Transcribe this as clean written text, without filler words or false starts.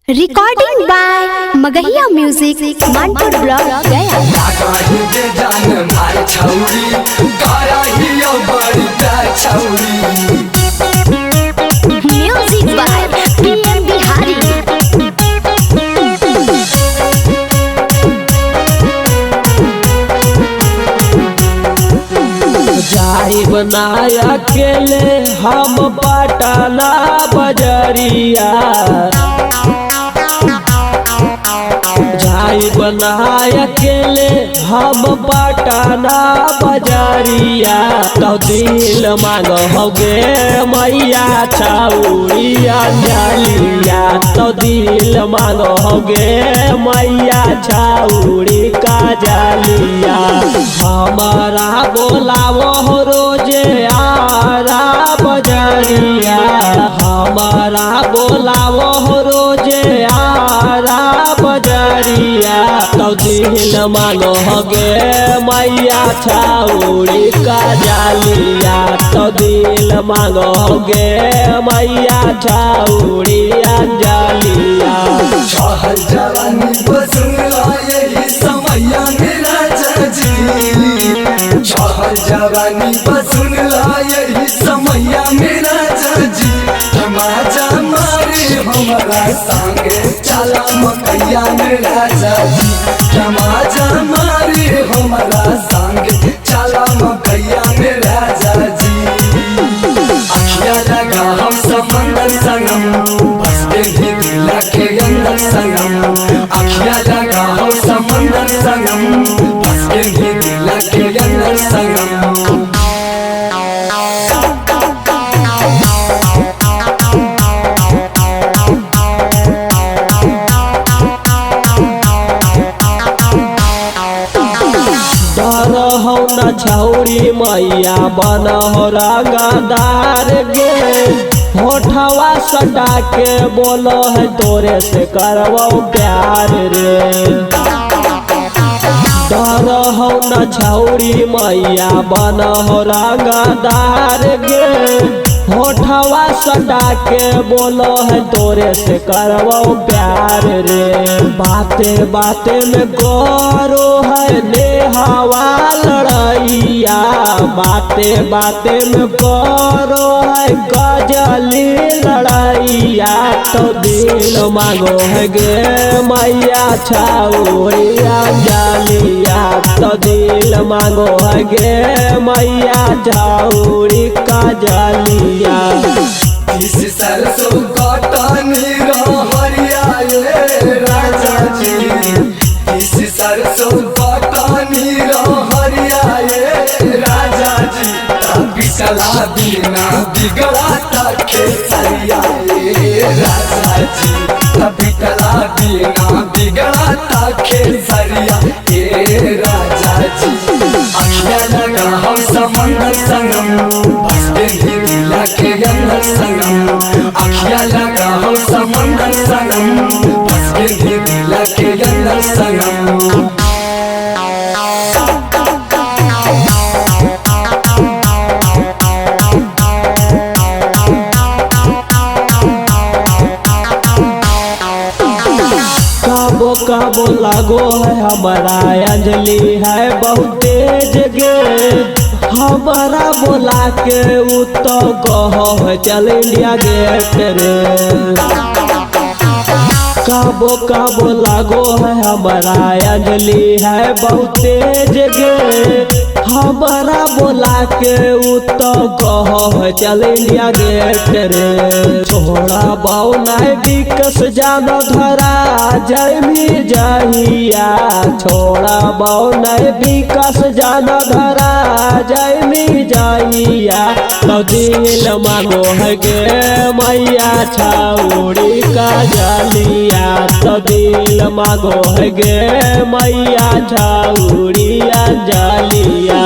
Recording by Magahiya music Manpur block Gaya. Music by PM Bihari. जाई बनाया अकेले हम पटना बजरिया, जाई बनाया अकेले हम पटना बजरिया। तो दिल मांग हो गे मैया छाउरिया जालिया, तो दिल मांग हो गे मैया छाउरी का जालिया। हमारा बोलावो हो रोजे आरा बजरिया, हमारा बोलावो हो रोजे आरा बजरिया। तो दिल मांगो हो गे मैया छाउरी का जालिया, तो दिल मांगो हो गे मैया छाउरी जालिया। शहर जवानी बसुला यही समैया मेरा चाची, शहर जवानी बसुला यही समैया मेरा चाची। तमाचा मारे हमारा संगे चला मकैया मेरा चाची, तमाचा मारे हमारा संगे चला मकैया मेरा चाची। अखिया लगा हम समंदर संगम, बसते ही दिल के अंदर संगम। अखिया लगा हम समंदर संगम, बसते ही दिल के अंदर संगम। हो न छौरी मैया बन हो रंगदार गे, होठवा सटा के बोलो है तोरे से करवो प्यार रे। डर हो न छौरी मैया बन हो रंगदार गे, होठवा सटा के बोलो है तोरे से करवो प्यार रे। बाते बाते में करो है नेहावा लड़ैया, बाते बाते में करो है गजली लड़ैया। तो दिल मांगो है गे मैया छाउरिया जालिया, तो दिल मांगो है गे मैया छाउरी का जालिया। इस सरसों कटनी रहरिया ये राजा जी, इस सरसों कटनी रहरिया ये राजा जी। पिछला बिना बिगड़ा खेसरिया ये राजा जी, पिछला बिना बिगड़ा खेसरिया ये राजा जी। अखिया लगा हम समंदर संगम, बसते ही दिल के अंदर संगम। अखिया लगा हम समंदर संगम, बसते ही दिल के अंदर संगम। काबो काबो लागो है हमारा अंजलि है बहुत तेज गे, हमारा बोला के उ तो कहो है चल इंडिया गेट रे। काबो काबो लागो है हमारा अंजलि है बहुत तेज गे, हमारा बोला के उ तो कहो है चल इंडिया गेट रे। छोड़ा बौना विकस जानो धरा जमी जहिया, छोड़ा बौना विकस जानो धरा जमी जहिया। तो दिल मांगो है गे मैया छाउरी का जालिया, तो दिल मांगो है गे मैया छाउरी जालिया।